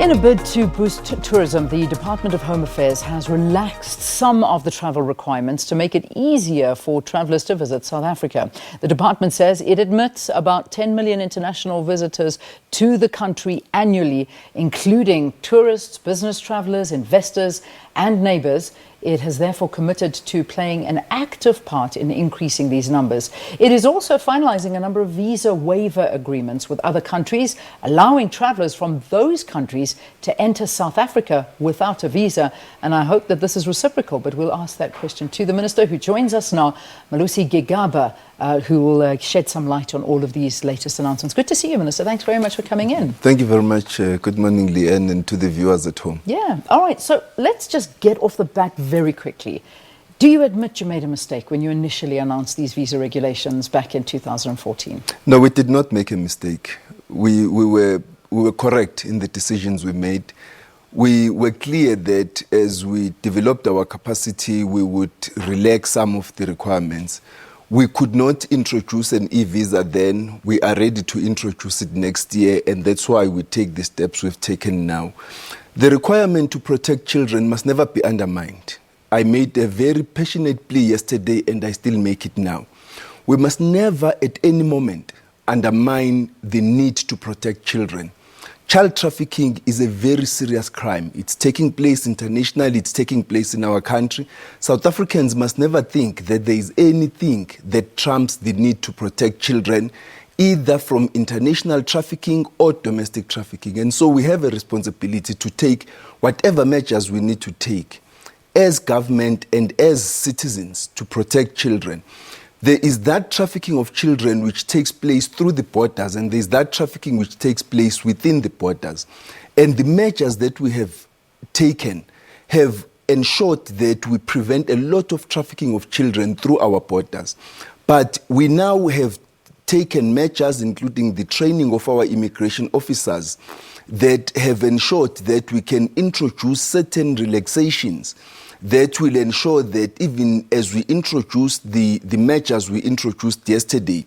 In a bid to boost tourism, the Department of Home Affairs has relaxed some of the travel requirements to make it easier for travellers to visit South Africa. The department says it admits about 10 million international visitors to the country annually, including tourists, business travellers, investors and neighbours. It has therefore committed to playing an active part in increasing these numbers. It is also finalising a number of visa waiver agreements with other countries, allowing travellers from those countries to enter South Africa without a visa. And I hope that this is reciprocal, but we'll ask that question to the Minister who joins us now, Malusi Gigaba, who will shed some light on all of these latest announcements. Good to see you, Minister. Thanks very much for coming in. Thank you very much. Good morning, Leanne, and to the viewers at home. Yeah. All right. So let's just get off the bat very quickly. Do you admit you made a mistake when you initially announced these visa regulations back in 2014? No, we did not make a mistake. We were correct in the decisions we made. We were clear that as we developed our capacity, we would relax some of the requirements. We could not introduce an e-visa then. We are ready to introduce it next year, and that's why we take the steps we've taken now. The requirement to protect children must never be undermined. I made a very passionate plea yesterday, and I still make it now. We must never at any moment undermine the need to protect children. Child trafficking is a very serious crime. It's taking place internationally, it's taking place in our country. South Africans must never think that there is anything that trumps the need to protect children, either from international trafficking or domestic trafficking. And so we have a responsibility to take whatever measures we need to take as government and as citizens to protect children. There is that trafficking of children which takes place through the borders, and there is that trafficking which takes place within the borders. And the measures that we have taken have ensured that we prevent a lot of trafficking of children through our borders. But we now have taken measures, including the training of our immigration officers, that have ensured that we can introduce certain relaxations that will ensure that even as we introduce the measures we introduced yesterday,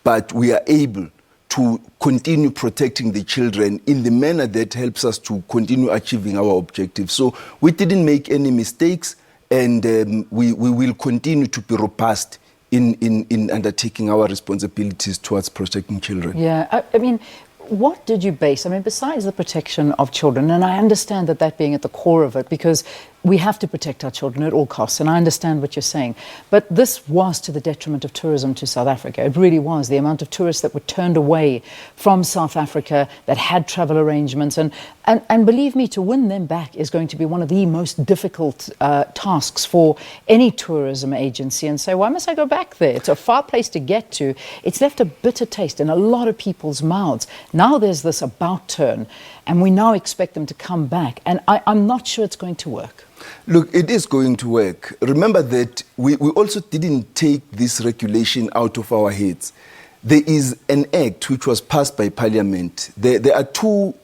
but we are able to continue protecting the children in the manner that helps us to continue achieving our objectives. So we didn't make any mistakes, and we will continue to be robust in undertaking our responsibilities towards protecting children. Yeah, I mean, what did you base, besides the protection of children, and I understand that being at the core of it, because we have to protect our children at all costs, and I understand what you're saying, but this was to the detriment of tourism to South Africa. It really was. The amount of tourists that were turned away from South Africa that had travel arrangements, and believe me, to win them back is going to be one of the most difficult tasks for any tourism agency, and say, why must I go back there? It's a far place to get to. It's left a bitter taste in a lot of people's mouths. Now there's this about turn, and we now expect them to come back, and I'm not sure it's going to work. Look, it is going to work. Remember that we also didn't take this regulation out of our heads. There is an act which was passed by Parliament. There are two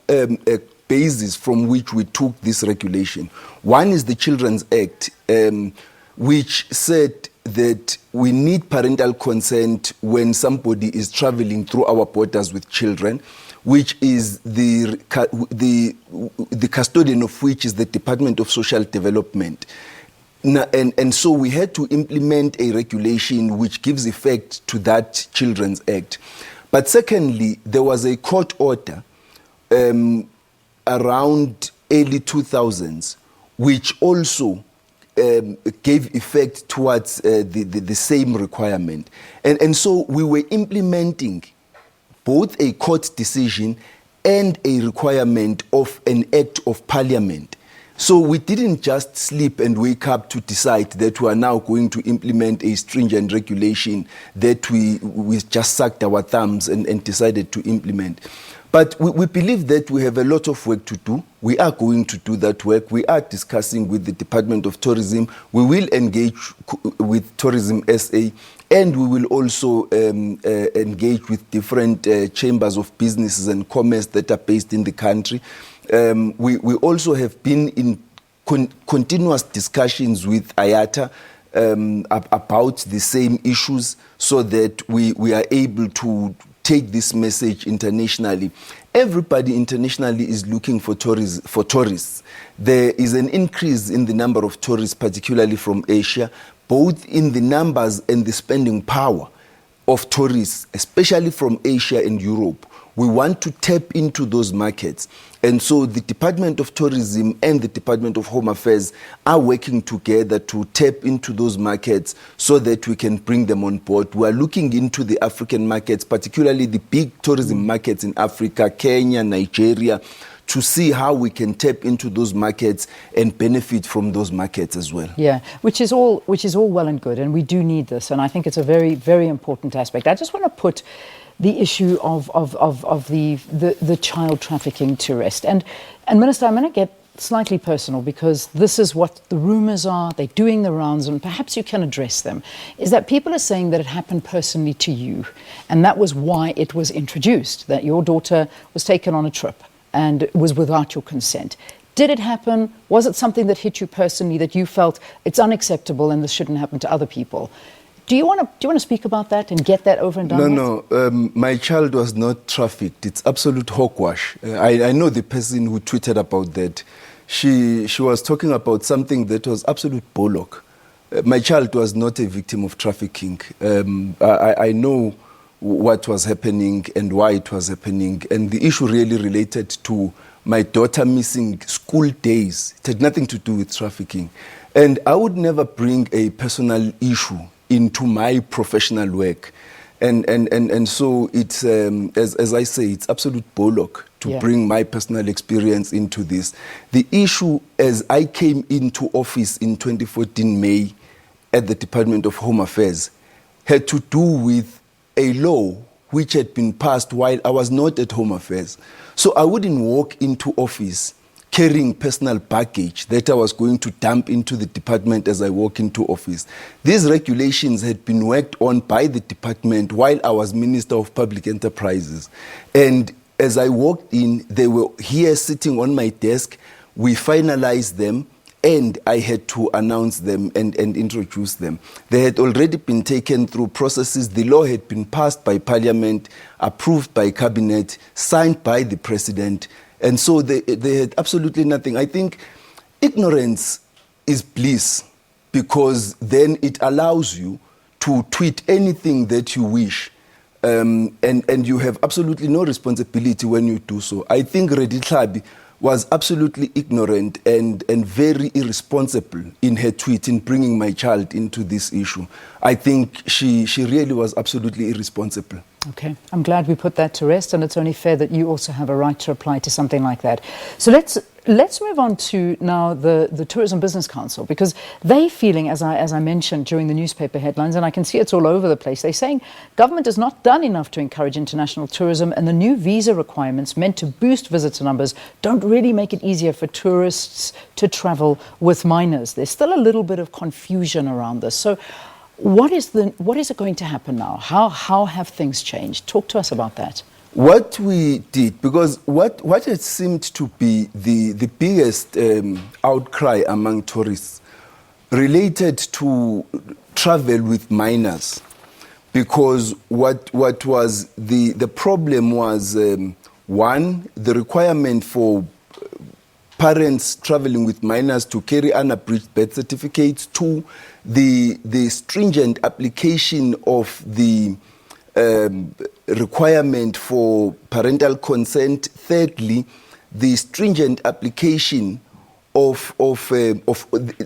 bases from which we took this regulation. One is the Children's Act, which said that we need parental consent when somebody is traveling through our borders with children, which is the custodian of which is the Department of Social Development. And so we had to implement a regulation which gives effect to that Children's Act. But secondly, there was a court order around early 2000s, which also gave effect towards the same requirement. And so we were implementing both a court decision and a requirement of an act of Parliament. So we didn't just sleep and wake up to decide that we are now going to implement a stringent regulation that we just sucked our thumbs and decided to implement. But we believe that we have a lot of work to do. We are going to do that work. We are discussing with the Department of Tourism. We will engage with Tourism SA, and we will also engage with different chambers of businesses and commerce that are based in the country. We also have been in continuous discussions with IATA about the same issues, so that we are able to take this message internationally. Everybody internationally is looking for tourists. There is an increase in the number of tourists, particularly from Asia, both in the numbers and the spending power of tourists, especially from Asia and Europe. We want to tap into those markets. And so the Department of Tourism and the Department of Home Affairs are working together to tap into those markets so that we can bring them on board. We are looking into the African markets, particularly the big tourism markets in Africa, Kenya, Nigeria, to see how we can tap into those markets and benefit from those markets as well. Yeah, which is all well and good, and we do need this, and I think it's a very, very important aspect. I just want to put the issue of the child trafficking to rest. And Minister, I'm going to get slightly personal because this is what the rumours are. They're doing the rounds, and perhaps you can address them. Is that people are saying that it happened personally to you, and that was why it was introduced, that your daughter was taken on a trip and it was without your consent. Did it happen? Was it something that hit you personally that you felt it's unacceptable and this shouldn't happen to other people? Do you want to speak about that and get that over and done with? No. My child was not trafficked. It's absolute hogwash. I know the person who tweeted about that. She was talking about something that was absolute bollock. My child was not a victim of trafficking. I know what was happening and why it was happening. And the issue really related to my daughter missing school days. It had nothing to do with trafficking. And I would never bring a personal issue into my professional work. And so it's, as I say, it's absolute bollock to bring my personal experience into this. The issue, as I came into office in 2014 May at the Department of Home Affairs, had to do with a law which had been passed while I was not at Home Affairs. So I wouldn't walk into office carrying personal baggage that I was going to dump into the department as I walk into office. These regulations had been worked on by the department while I was Minister of Public Enterprises. And as I walked in, they were here sitting on my desk. We finalized them, and I had to announce them and introduce them. They had already been taken through processes. The law had been passed by Parliament, approved by Cabinet, signed by the President. And so they had absolutely nothing. I think ignorance is bliss, because then it allows you to tweet anything that you wish. And you have absolutely no responsibility when you do so. I think Reditlabi was absolutely ignorant and very irresponsible in her tweet in bringing my child into this issue. I think she really was absolutely irresponsible. Okay, I'm glad we put that to rest, and it's only fair that you also have a right to reply to something like that. So let's move on to now the Tourism Business Council, because they feeling, as I mentioned during the newspaper headlines, and I can see it's all over the place, they're saying government has not done enough to encourage international tourism, and the new visa requirements meant to boost visitor numbers don't really make it easier for tourists to travel with minors. There's still a little bit of confusion around this. So what is it going to happen now? How have things changed? Talk to us about that. What we did, because what had seemed to be the biggest outcry among tourists related to travel with minors, because what was the problem was, one, the requirement for parents traveling with minors to carry unabridged birth certificates. Two, the stringent application of the requirement for parental consent. Thirdly, the stringent application of the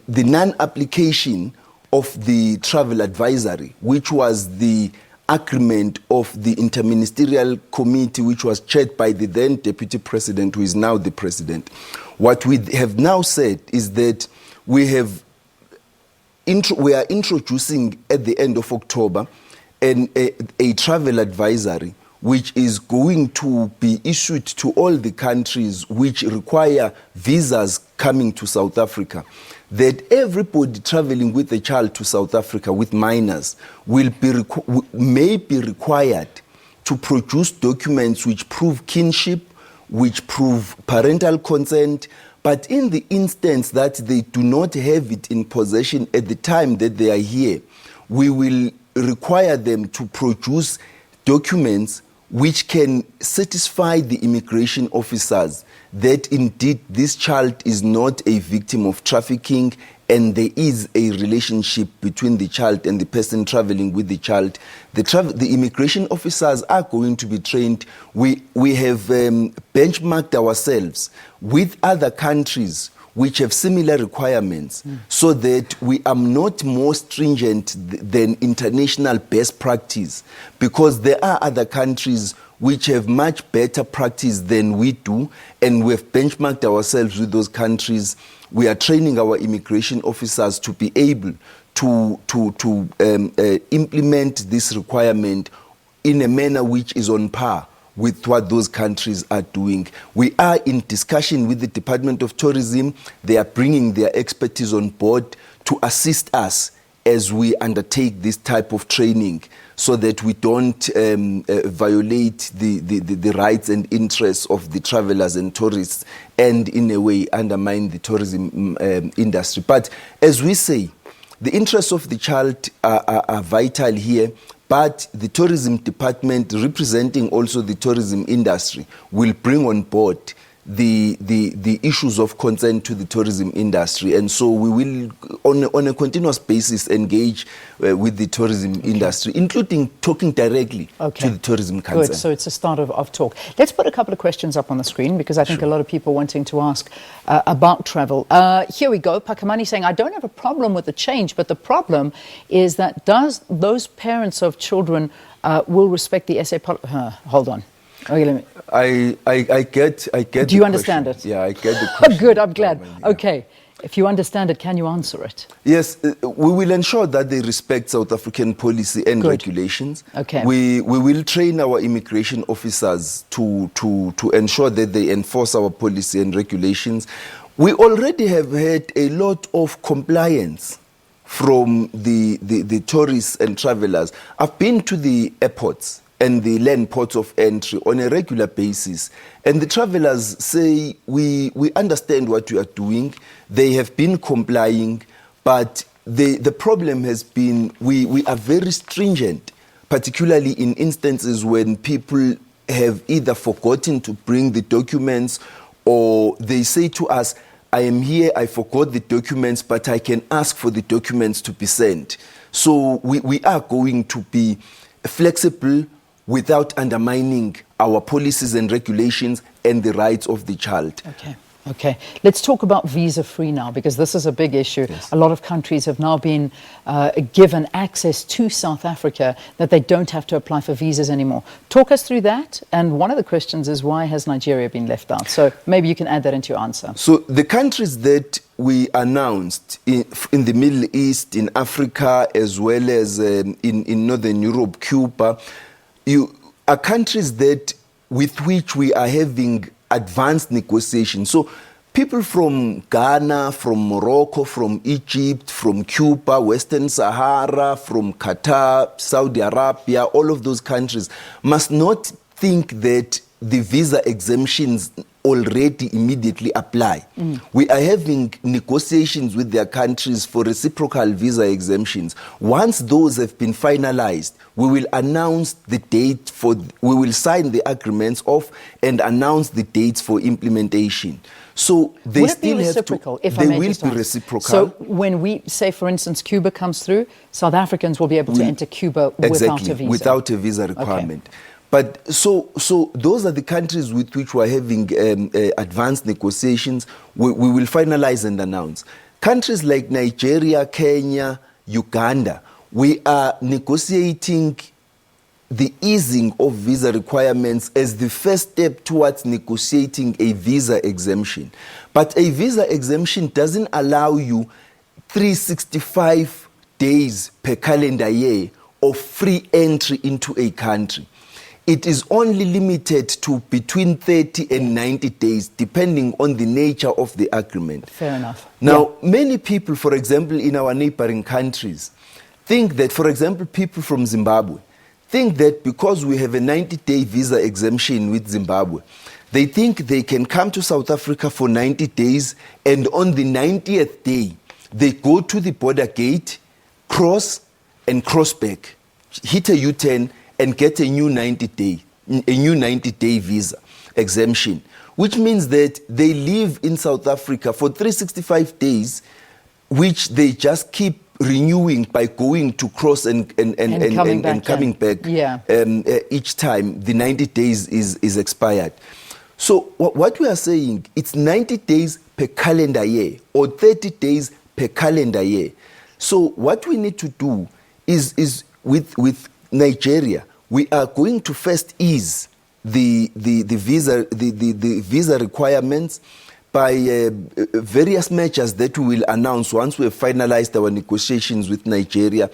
non-application of the travel advisory, which was the agreement of the interministerial committee, which was chaired by the then deputy president, who is now the president. What we have now said is that we are introducing at the end of October a travel advisory, which is going to be issued to all the countries which require visas coming to South Africa, that everybody traveling with a child to South Africa with minors may be required to produce documents which prove kinship, which prove parental consent, but in the instance that they do not have it in possession at the time that they are here, we will require them to produce documents which can satisfy the immigration officers that indeed this child is not a victim of trafficking and there is a relationship between the child and the person traveling with the child. The immigration officers are going to be trained. We have benchmarked ourselves with other countries which have similar requirements so that we are not more stringent than international best practice, because there are other countries which have much better practice than we do, and we have benchmarked ourselves with those countries. We are training our immigration officers to be able to implement this requirement in a manner which is on par with what those countries are doing. We are in discussion with the Department of Tourism. They are bringing their expertise on board to assist us as we undertake this type of training, so that we don't violate the rights and interests of the travelers and tourists, and in a way undermine the tourism industry. But as we say, the interests of the child are vital here. But the tourism department, representing also the tourism industry, will bring on board the issues of concern to the tourism industry. And so we will, on a continuous basis, engage with the tourism industry, including talking directly to the tourism council. Good, so it's a start of talk. Let's put a couple of questions up on the screen, because I think a lot of people wanting to ask about travel. Here we go. Pakamani saying, I don't have a problem with the change, but the problem is that those parents of children will respect the SA policy? Hold on. Okay, let me. I get. Do you understand it? Yeah, I get the question. Good, I'm glad. Okay, if you understand it, can you answer it? Yes, we will ensure that they respect South African policy and regulations. Okay. We will train our immigration officers to ensure that they enforce our policy and regulations. We already have had a lot of compliance from the tourists and travelers. I've been to the airports and the land ports of entry on a regular basis, and the travelers say, we understand what you are doing. They have been complying, but the problem has been we are very stringent, particularly in instances when people have either forgotten to bring the documents, or they say to us, I am here, I forgot the documents, but I can ask for the documents to be sent. So we are going to be flexible without undermining our policies and regulations and the rights of the child. Okay. Let's talk about visa-free now, because this is a big issue. Yes. A lot of countries have now been given access to South Africa, that they don't have to apply for visas anymore. Talk us through that. And one of the questions is, why has Nigeria been left out? So maybe you can add that into your answer. So the countries that we announced in the Middle East, in Africa, as well as in Northern Europe, Cuba, are countries with which we are having advanced negotiations. So people from Ghana, from Morocco, from Egypt, from Cuba, Western Sahara, from Qatar, Saudi Arabia, all of those countries must not think that the visa exemptions already immediately apply. We are having negotiations with their countries for reciprocal visa exemptions. Once those have been finalized, we will announce the date we will sign the agreements off and announce the dates for implementation. So they will it still be have reciprocal, to, if I they may will just be ask? reciprocal. So when we say, for instance, Cuba comes through, South Africans will be able to enter Cuba without a visa. Without a visa requirement. Okay. But so those are the countries with which we're having advanced negotiations. We will finalize and announce. Countries like Nigeria, Kenya, Uganda, we are negotiating the easing of visa requirements as the first step towards negotiating a visa exemption. But a visa exemption doesn't allow you 365 days per calendar year of free entry into a country. It is only limited to between 30 and 90 days, depending on the nature of the agreement. Fair enough. Now, many people, for example, in our neighboring countries, think that, for example, people from Zimbabwe, think that because we have a 90-day visa exemption with Zimbabwe, they think they can come to South Africa for 90 days, and on the 90th day, they go to the border gate, cross back, hit a U-turn, and get a new 90-day a new 90-day visa exemption, which means that they live in South Africa for 365 days, which they just keep renewing by going to cross and coming back Yeah. Each time the 90 days is expired. So what we are saying, it's 90 days per calendar year or 30 days per calendar year. So what we need to do is with Nigeria, we are going to first ease the visa requirements by various measures that we will announce once we have finalized our negotiations with Nigeria.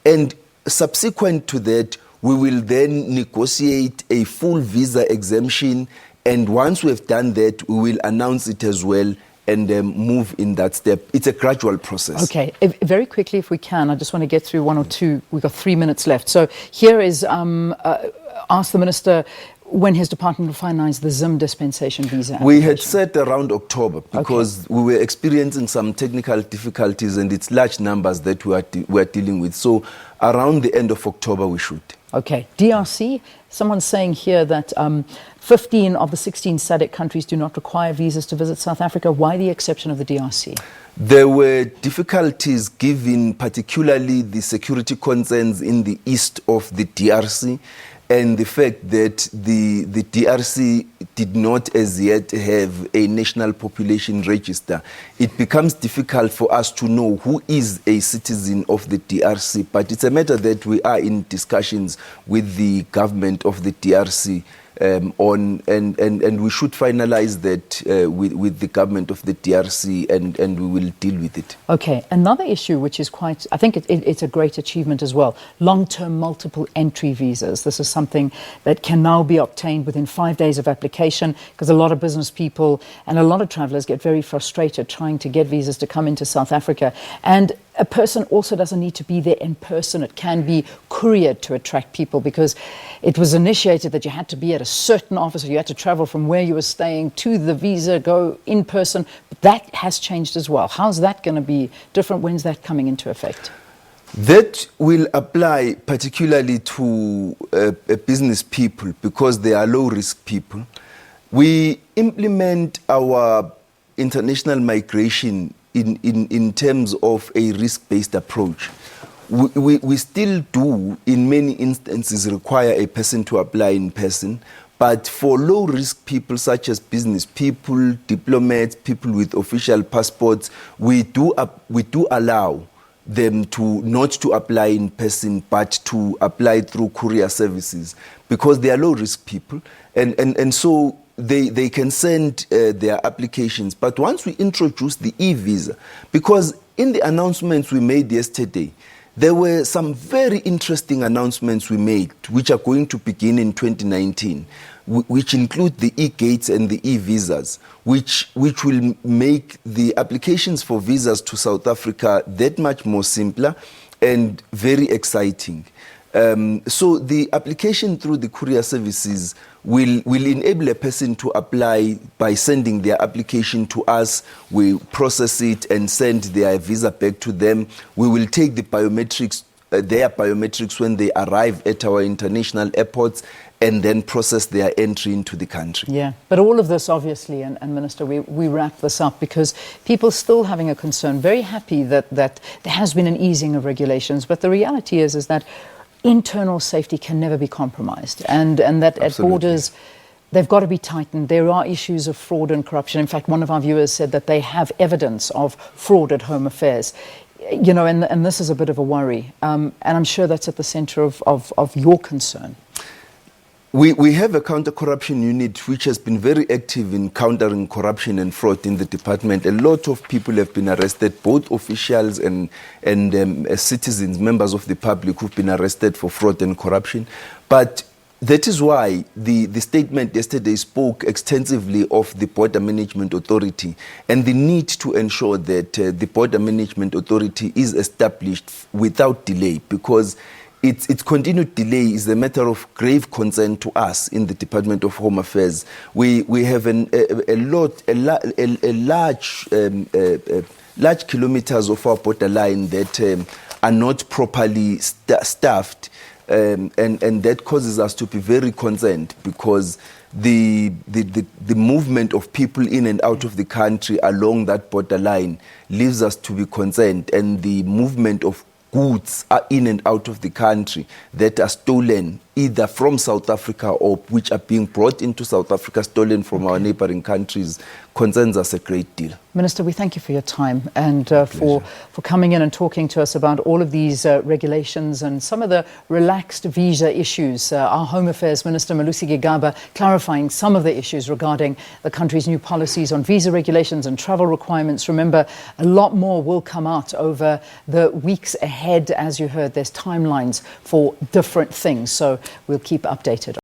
And subsequent to that, we will then negotiate a full visa exemption. And once we have done that, we will announce it as well and move in that step. It's a gradual process. Okay, very quickly if we can, I just want to get through one or two. We've got 3 minutes left. So here is, ask the Minister when his department will finalise the Zim dispensation visa. We had said around October because we were experiencing some technical difficulties and it's large numbers that we are dealing with. So around the end of October we should. Okay, DRC, someone's saying here that 15 of the 16 SADC countries do not require visas to visit South Africa. Why the exception of the DRC? There were difficulties given particularly the security concerns in the east of the DRC and the fact that the DRC did not as yet have a national population register. It becomes difficult for us to know who is a citizen of the DRC, but it's a matter that we are in discussions with the government of the DRC on, and we should finalize that with the government of the DRC and we will deal with it. Okay, another issue which is quite, I think it's a great achievement as well, long-term multiple entry visas. This is something that can now be obtained within 5 days of application because a lot of business people and a lot of travellers get very frustrated trying to get visas to come into South Africa. And a person also doesn't need to be there in person. It can be couriered to attract people because it was initiated that you had to be at a certain office or you had to travel from where you were staying to the visa, go in person. But that has changed as well. How's that going to be different? When's that coming into effect? That will apply particularly to business people because they are low-risk people. We implement our international migration in terms of a risk-based approach. We still do, in many instances, require a person to apply in person, but for low-risk people such as business people, diplomats, people with official passports, we do allow them to not to apply in person, but to apply through courier services because they are low-risk people, and so they can send their applications. But once we introduce the e-visa, because in the announcements we made yesterday, there were some very interesting announcements we made, which are going to begin in 2019, which include the e-gates and the e-visas, which will make the applications for visas to South Africa that much more simpler and very exciting. So the application through the courier services will enable a person to apply by sending their application to us. We process it and send their visa back to them. We will take the biometrics, their biometrics when they arrive at our international airports and then process their entry into the country. Yeah, but all of this obviously, and Minister, we wrap this up because people still having a concern, very happy that there has been an easing of regulations, but the reality is that internal safety can never be compromised, and that Absolutely. At borders they've got to be tightened. There are issues of fraud and corruption. In fact, one of our viewers said that they have evidence of fraud at Home Affairs. You know, and this is a bit of a worry, and I'm sure that's at the centre of your concern. We have a counter-corruption unit which has been very active in countering corruption and fraud in the department. A lot of people have been arrested, both officials and citizens, members of the public who've been arrested for fraud and corruption. But that is why the statement yesterday spoke extensively of the Border Management Authority and the need to ensure that the Border Management Authority is established without delay, because its continued delay is a matter of grave concern to us in the Department of Home Affairs. We have large kilometers of our borderline that are not properly staffed, and that causes us to be very concerned, because the movement of people in and out of the country along that borderline leaves us to be concerned, and the movement of goods are in and out of the country that are stolen either from South Africa or which are being brought into South Africa, stolen from our neighboring countries, concerns us a great deal. Minister, we thank you for your time and for coming in and talking to us about all of these regulations and some of the relaxed visa issues. Our Home Affairs Minister, Malusi Gigaba, clarifying some of the issues regarding the country's new policies on visa regulations and travel requirements. Remember, a lot more will come out over the weeks ahead. As you heard, there's timelines for different things, so we'll keep updated.